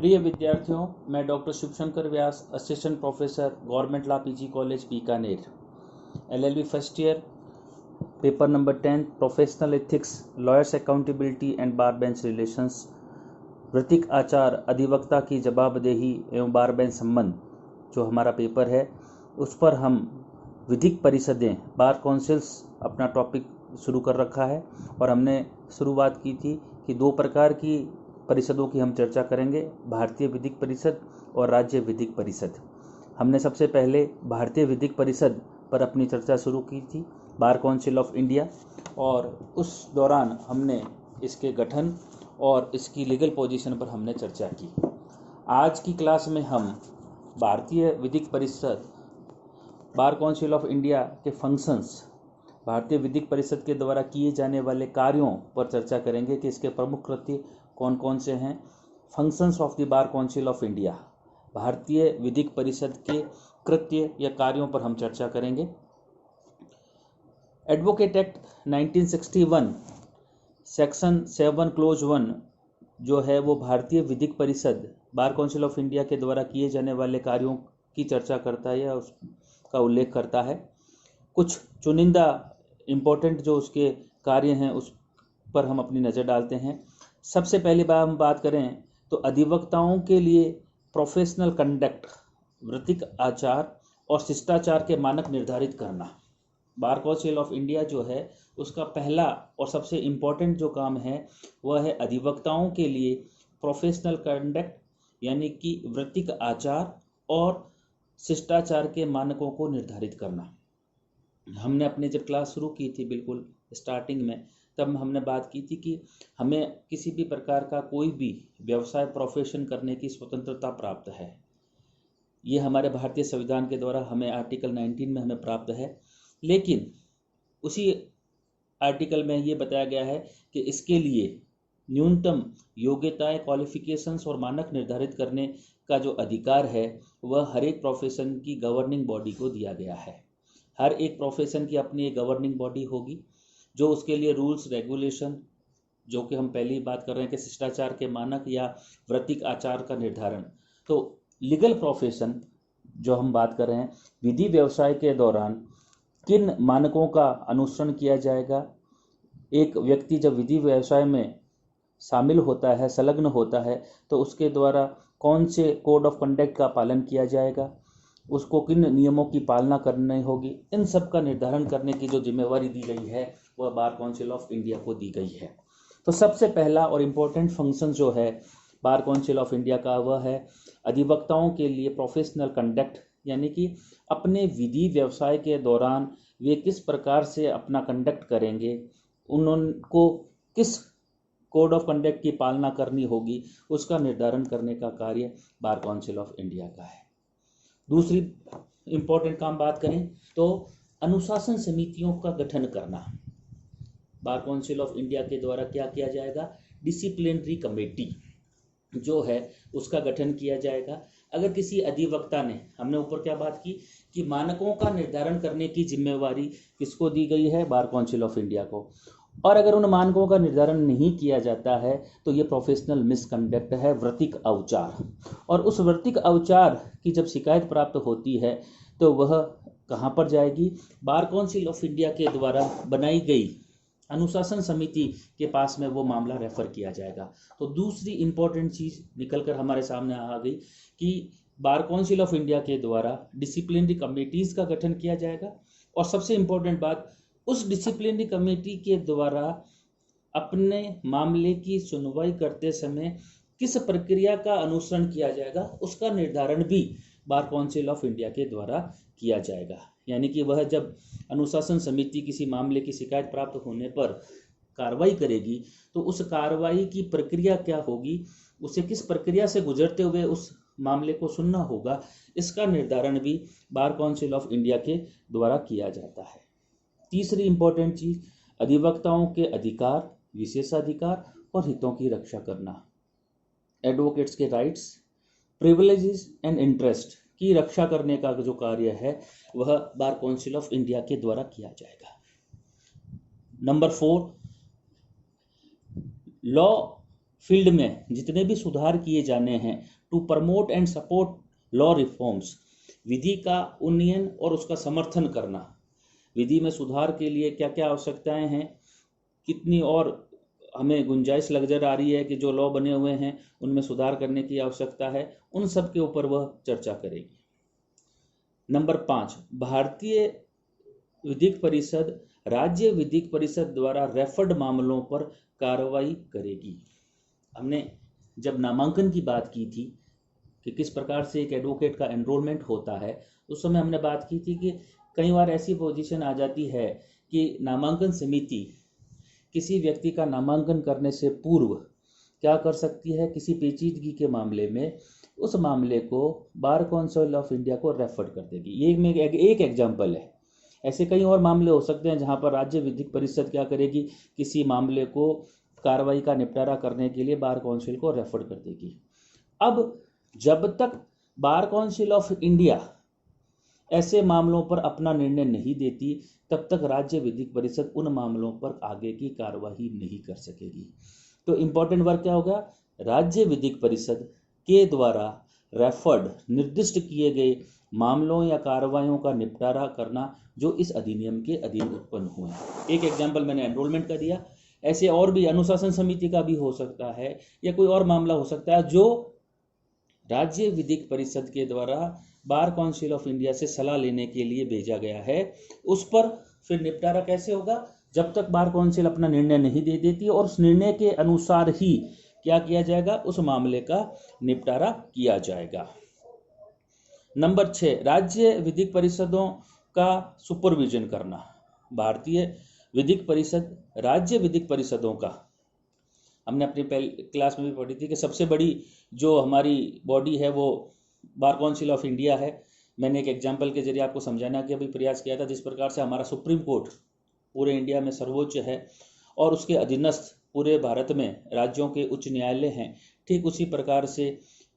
प्रिय विद्यार्थियों, मैं doctor Shivshankar Vyas, assistant professor, government law PG college Bikaner, LLB first year, paper number 10, professional ethics, lawyers accountability and bar bench relations, वृत्तिक आचार, अधिवक्ता की जवाबदेही एवं बार बेंच संबंध, जो हमारा पेपर है उस पर हम विधिक परिषदें, बार काउंसिल्स अपना टॉपिक शुरू कर रखा है। और हमने शुरुआत की थी कि दो प्रकार की परिषदों की हम चर्चा करेंगे, भारतीय विधिक परिषद और राज्य विधिक परिषद। हमने सबसे पहले भारतीय विधिक परिषद पर अपनी चर्चा शुरू की थी, बार काउंसिल ऑफ इंडिया, और उस दौरान हमने इसके गठन और इसकी लीगल पोजीशन पर हमने चर्चा की। आज की क्लास में हम भारतीय विधिक परिषद, बार काउंसिल ऑफ इंडिया के फंक्शंस, भारतीय विधिक परिषद के द्वारा किए जाने वाले कार्यों पर चर्चा करेंगे कि इसके प्रमुख कृत्य कौन कौन से हैं। Functions of the bar council of India, भारतीय विधिक परिषद के कृत्य या कार्यों पर हम चर्चा करेंगे। एडवोकेट एक्ट 1961 सेक्शन 7 क्लोज 1 जो है वो भारतीय विधिक परिषद, बार काउंसिल ऑफ इंडिया के द्वारा किए जाने वाले कार्यों की चर्चा करता है या उसका उल्लेख करता है। कुछ चुनिंदा इम्पोर्टेंट जो उसके कार्य हैं उस पर हम अपनी नज़र डालते हैं। सबसे पहली बार हम बात करें तो अधिवक्ताओं के लिए प्रोफेशनल कंडक्ट, वृत्तिक आचार और शिष्टाचार के मानक निर्धारित करना। बार काउंसिल ऑफ इंडिया जो है उसका पहला और सबसे इम्पोर्टेंट जो काम है वह है अधिवक्ताओं के लिए प्रोफेशनल कंडक्ट यानी कि वृत्तिक आचार और शिष्टाचार के मानकों को निर्धारित करना। हमने अपनी जब क्लास शुरू की थी बिल्कुल स्टार्टिंग में, तब हमने बात की थी कि हमें किसी भी प्रकार का कोई भी व्यवसाय प्रोफेशन करने की स्वतंत्रता प्राप्त है। ये हमारे भारतीय संविधान के द्वारा हमें आर्टिकल 19 में हमें प्राप्त है। लेकिन उसी आर्टिकल में ये बताया गया है कि इसके लिए न्यूनतम योग्यताएं, क्वालिफिकेशंस और मानक निर्धारित करने का जो अधिकार है वह हर एक प्रोफेशन की गवर्निंग बॉडी को दिया गया है। हर एक प्रोफेशन की अपनी एक गवर्निंग बॉडी होगी जो उसके लिए रूल्स रेगुलेशन, जो कि हम पहली बात कर रहे हैं कि शिष्टाचार के मानक या वृत्तिक आचार का निर्धारण। तो लीगल प्रोफेशन जो हम बात कर रहे हैं, विधि व्यवसाय के दौरान किन मानकों का अनुसरण किया जाएगा। एक व्यक्ति जब विधि व्यवसाय में शामिल होता है, संलग्न होता है, तो उसके द्वारा कौन से कोड ऑफ कंडक्ट का पालन किया जाएगा, उसको किन नियमों की पालना करनी होगी, इन सब का निर्धारण करने की जो जिम्मेवारी दी गई है वह बार काउंसिल ऑफ इंडिया को दी गई है। तो सबसे पहला और इम्पोर्टेंट फंक्शन जो है बार काउंसिल ऑफ इंडिया का वह है अधिवक्ताओं के लिए प्रोफेशनल कंडक्ट, यानी कि अपने विधि व्यवसाय के दौरान वे किस प्रकार से अपना कंडक्ट करेंगे, उनको किस कोड ऑफ कंडक्ट की पालना करनी होगी, उसका निर्धारण करने का कार्य बार काउंसिल ऑफ इंडिया का है। दूसरी इम्पोर्टेंट काम बात करें तो अनुशासन समितियों का गठन करना। बार काउंसिल ऑफ इंडिया के द्वारा क्या किया जाएगा, डिसिप्लिनरी कमेटी जो है उसका गठन किया जाएगा। अगर किसी अधिवक्ता ने, हमने ऊपर क्या बात की कि मानकों का निर्धारण करने की जिम्मेवारी किसको दी गई है, बार काउंसिल ऑफ इंडिया को, और अगर उन मानकों का निर्धारण नहीं किया जाता है तो ये प्रोफेशनल मिसकंडक्ट है, वृत्तिक अवचार। और उस वृत्तिक अवचार की जब शिकायत प्राप्त होती है तो वह कहाँ पर जाएगी, बार काउंसिल ऑफ इंडिया के द्वारा बनाई गई अनुशासन समिति के पास में वो मामला रेफर किया जाएगा। तो दूसरी इंपॉर्टेंट चीज़ निकल कर हमारे सामने आ गई कि बार काउंसिल ऑफ इंडिया के द्वारा डिसिप्लिनरी कमेटीज़ का गठन किया जाएगा। और सबसे इम्पोर्टेंट बात, उस डिसिप्लिनरी कमेटी के द्वारा अपने मामले की सुनवाई करते समय किस प्रक्रिया का अनुसरण किया जाएगा उसका निर्धारण भी बार काउंसिल ऑफ इंडिया के द्वारा किया जाएगा। यानी कि वह जब अनुशासन समिति किसी मामले की शिकायत प्राप्त होने पर कार्रवाई करेगी तो उस कार्रवाई की प्रक्रिया क्या होगी, उसे किस प्रक्रिया से गुजरते हुए उस मामले को सुनना होगा, इसका निर्धारण भी बार काउंसिल ऑफ इंडिया के द्वारा किया जाता है। तीसरी इंपॉर्टेंट चीज, अधिवक्ताओं के अधिकार, विशेषाधिकार और हितों की रक्षा करना। एडवोकेट्स के राइट्स, प्रिविलेजेस एंड इंटरेस्ट की रक्षा करने का जो कार्य है वह बार काउंसिल ऑफ इंडिया के द्वारा किया जाएगा। नंबर 4, लॉ फील्ड में जितने भी सुधार किए जाने हैं, to promote and support law reforms, विधि का उन्नयन और उसका समर्थन करना। विधि में सुधार के लिए क्या क्या आवश्यकताएं हैं, कितनी और हमें गुंजाइश नजर आ रही है कि जो लॉ बने हुए हैं उनमें सुधार करने की आवश्यकता है, उन सब के ऊपर वह चर्चा करेगी। नंबर 5, भारतीय विधिक परिषद राज्य विधिक परिषद द्वारा रेफर्ड मामलों पर कार्रवाई करेगी। हमने जब नामांकन की बात की थी कि किस प्रकार से एक एडवोकेट का एनरोलमेंट होता है, उस समय हमने बात की थी कि कई बार ऐसी पोजीशन आ जाती है कि नामांकन समिति किसी व्यक्ति का नामांकन करने से पूर्व क्या कर सकती है, किसी पेचीदगी के मामले में उस मामले को बार काउंसिल ऑफ इंडिया को रेफर कर देगी। ये एक एग्जाम्पल है। ऐसे कई और मामले हो सकते हैं जहां पर राज्य विधिक परिषद क्या करेगी, किसी मामले को कार्रवाई का निपटारा करने के लिए बार काउंसिल को रेफर कर देगी। अब जब तक बार काउंसिल ऑफ इंडिया ऐसे मामलों पर अपना निर्णय नहीं देती, तब तक राज्य विधिक परिषद उन मामलों पर आगे की कार्रवाई नहीं कर सकेगी। तो इंपॉर्टेंट वर्क क्या होगा, राज्य विधिक परिषद के द्वारा रेफर्ड निर्दिष्ट किए गए मामलों या कार्रवाइयों का निपटारा करना जो इस अधिनियम के अधीन उत्पन्न हुए। एक एग्जाम्पल मैंने एनरोलमेंट का दिया, ऐसे और भी अनुशासन समिति का भी हो सकता है या कोई और मामला हो सकता है जो राज्य विधिक परिषद के द्वारा बार काउंसिल ऑफ इंडिया से सलाह लेने के लिए भेजा गया है। उस पर फिर निपटारा कैसे होगा, जब तक बार काउंसिल अपना निर्णय नहीं दे देती और उस निर्णय के अनुसार ही क्या किया जाएगा, उस मामले का निपटारा किया जाएगा। नंबर 6, राज्य विधिक परिषदों का सुपरविजन करना। भारतीय विधिक परिषद राज्य विधिक परिषदों का, हमने अपनी पहली क्लास में भी पढ़ी थी कि सबसे बड़ी जो हमारी बॉडी है वो बार काउंसिल ऑफ इंडिया है। मैंने एक एग्जाम्पल के जरिए आपको समझाना का भी प्रयास किया था, जिस प्रकार से हमारा सुप्रीम कोर्ट पूरे इंडिया में सर्वोच्च है और उसके अधीनस्थ पूरे भारत में राज्यों के उच्च न्यायालय हैं, ठीक उसी प्रकार से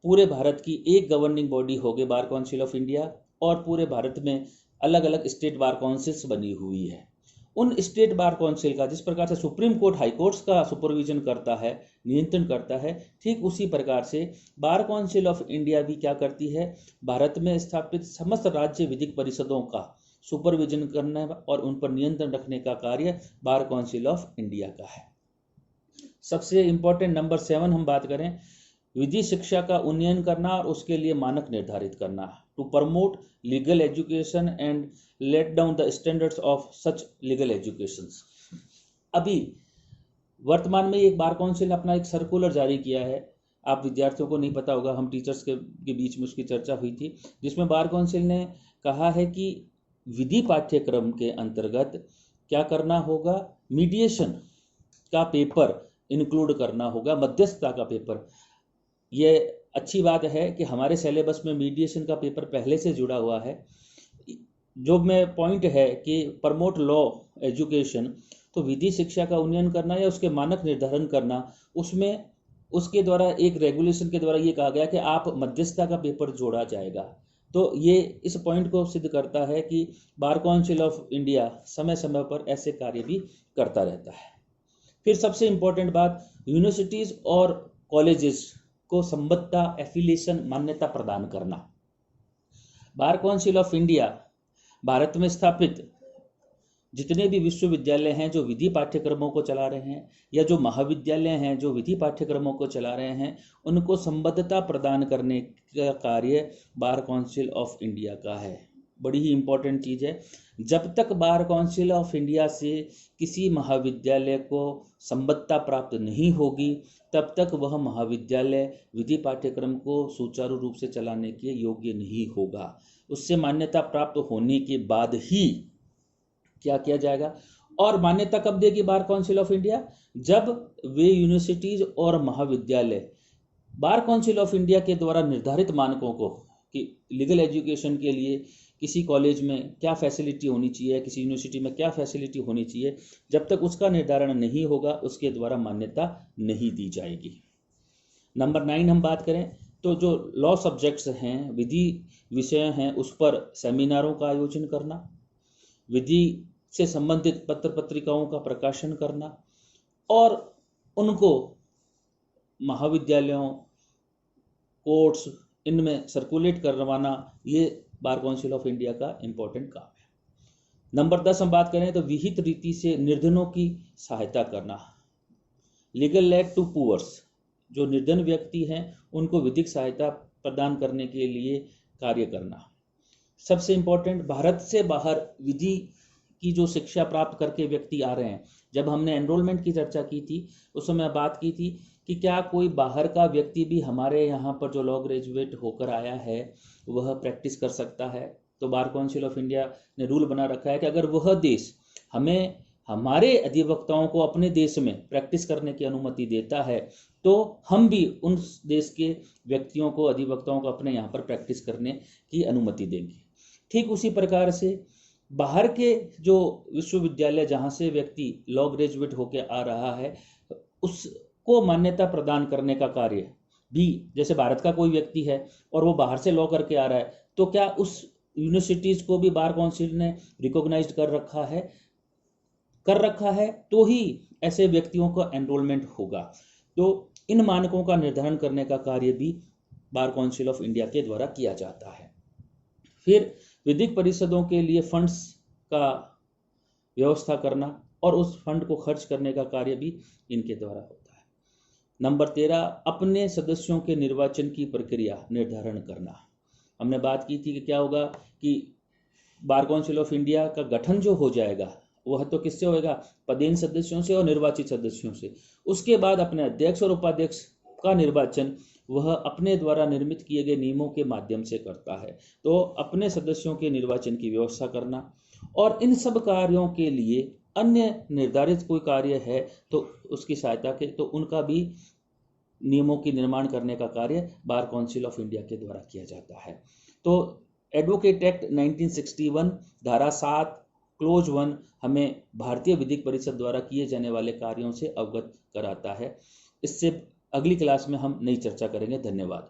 पूरे भारत की एक गवर्निंग बॉडी होगी बार काउंसिल ऑफ इंडिया, और पूरे भारत में अलग अलग स्टेट बार काउंसिल्स बनी हुई है। उन स्टेट बार काउंसिल का जिस प्रकार से सुप्रीम कोर्ट हाई कोर्ट्स का सुपरविजन करता है, नियंत्रण करता है, ठीक उसी प्रकार से बार काउंसिल ऑफ इंडिया भी क्या करती है, भारत में स्थापित समस्त राज्य विधिक परिषदों का सुपरविजन करना और उन पर नियंत्रण रखने का कार्य बार काउंसिल ऑफ इंडिया का है। सबसे इंपॉर्टेंट नंबर 7 हम बात करें, विधि शिक्षा का उन्नयन करना और उसके लिए मानक निर्धारित करना। To promote legal education and let down the standards of such legal education. अभी वर्तमान में एक बार काउंसिल अपना एक सर्कुलर जारी किया है, आप विद्यार्थियों को नहीं पता होगा, हम टीचर्स के बीच में उसकी चर्चा हुई थी, जिसमें बार काउंसिल ने कहा है कि विधि पाठ्यक्रम के अंतर्गत क्या करना होगा, मीडिएशन का पेपर इंक्लूड करना होगा, मध्यस्थता का पेपर। ये अच्छी बात है कि हमारे सिलेबस में मीडिएशन का पेपर पहले से जुड़ा हुआ है। जो में पॉइंट है कि प्रमोट लॉ एजुकेशन, तो विधि शिक्षा का उन्नयन करना या उसके मानक निर्धारण करना, उसमें उसके द्वारा एक रेगुलेशन के द्वारा ये कहा गया कि आप मध्यस्थता का पेपर जोड़ा जाएगा। तो ये इस पॉइंट को सिद्ध करता है कि बार काउंसिल ऑफ इंडिया समय समय पर ऐसे कार्य भी करता रहता है। फिर सबसे इंपॉर्टेंट बात, यूनिवर्सिटीज और कॉलेजेस को संबद्धता एफिलिएशन मान्यता प्रदान करना। Bar council of India Bharat में स्थापित जितने भी विश्वविद्यालय हैं जो विधि पाठ्यक्रमों को चला रहे हैं या जो महाविद्यालय हैं जो विधि पाठ्यक्रमों को चला रहे हैं, उनको संबद्धता प्रदान करने का कार्य बार काउंसिल ऑफ इंडिया का है। बड़ी ही इंपॉर्टेंट चीज़ है। जब तक बार काउंसिल ऑफ इंडिया से किसी महाविद्यालय को संबद्धता प्राप्त नहीं होगी, तब तक वह महाविद्यालय विधि पाठ्यक्रम को सुचारू रूप से चलाने के योग्य नहीं होगा। उससे मान्यता प्राप्त होने के बाद ही क्या किया जाएगा। और मान्यता कब देगी बार काउंसिल ऑफ इंडिया, जब वे यूनिवर्सिटीज और महाविद्यालय बार काउंसिल ऑफ इंडिया के द्वारा निर्धारित मानकों को कि लीगल एजुकेशन के लिए किसी कॉलेज में क्या फैसिलिटी होनी चाहिए, किसी यूनिवर्सिटी में क्या फैसिलिटी होनी चाहिए, जब तक उसका निर्धारण नहीं होगा उसके द्वारा मान्यता नहीं दी जाएगी। नंबर 9 हम बात करें तो जो लॉ सब्जेक्ट्स हैं, विधि विषय हैं, उस पर सेमिनारों का आयोजन करना, विधि से संबंधित पत्र पत्रिकाओं का प्रकाशन करना और उनको महाविद्यालयों, कोर्ट्स, इनमें सर्कुलेट करवाना, ये बार काउंसिल ऑफ इंडिया का इम्पोर्टेंट काम है। नंबर 10 हम बात करें तो विहित रीति से निर्धनों की सहायता करना, लीगल एड टू पुअर्स, जो निर्धन व्यक्ति हैं उनको विधिक सहायता प्रदान करने के लिए कार्य करना। सबसे इम्पोर्टेंट, भारत से बाहर विधि की जो शिक्षा प्राप्त करके व्यक्ति आ रहे हैं, जब हमने एनरोलमेंट की चर्चा की थी उस समय बात की थी कि क्या कोई बाहर का व्यक्ति भी हमारे यहाँ पर जो लॉ ग्रेजुएट होकर आया है वह प्रैक्टिस कर सकता है। तो बार काउंसिल ऑफ इंडिया ने रूल बना रखा है कि अगर वह देश हमें हमारे अधिवक्ताओं को अपने देश में प्रैक्टिस करने की अनुमति देता है तो हम भी उन देश के व्यक्तियों को, अधिवक्ताओं को अपने यहाँ पर प्रैक्टिस करने की अनुमति देंगे। ठीक उसी प्रकार से बाहर के जो विश्वविद्यालय जहाँ से व्यक्ति लॉ ग्रेजुएट होकर आ रहा है उसको मान्यता प्रदान करने का कार्य भी, जैसे भारत का कोई व्यक्ति है और वो बाहर से लॉ करके आ रहा है तो क्या उस यूनिवर्सिटीज़ को भी बार काउंसिल ने रिकॉग्नाइज्ड कर रखा है तो ही ऐसे व्यक्तियों का एनरोलमेंट होगा। तो इन मानकों का निर्धारण करने का कार्य भी बार काउंसिल ऑफ इंडिया के द्वारा किया जाता है। फिर विधिक परिषदों के लिए फंड्स का व्यवस्था करना और उस फंड को खर्च करने का कार्य भी इनके द्वारा होता है। नंबर 13, अपने सदस्यों के निर्वाचन की प्रक्रिया निर्धारण करना। हमने बात की थी कि क्या होगा कि बार काउंसिल ऑफ इंडिया का गठन जो हो जाएगा वह तो किससे होगा, पदेन सदस्यों से और निर्वाचित सदस्यों से। उसके बाद अपने अध्यक्ष और उपाध्यक्ष का निर्वाचन वह अपने द्वारा निर्मित किए गए नियमों के माध्यम से करता है। तो अपने सदस्यों के निर्वाचन की व्यवस्था करना और इन सब कार्यों के लिए अन्य निर्धारित कोई कार्य है तो उसकी सहायता के, तो उनका भी नियमों की निर्माण करने का कार्य बार काउंसिल ऑफ इंडिया के द्वारा किया जाता है। तो एडवोकेट एक्ट 1961 धारा 7 क्लोज 1 हमें भारतीय विधिक परिषद द्वारा किए जाने वाले कार्यों से अवगत कराता है। इससे अगली क्लास में हम नई चर्चा करेंगे। धन्यवाद।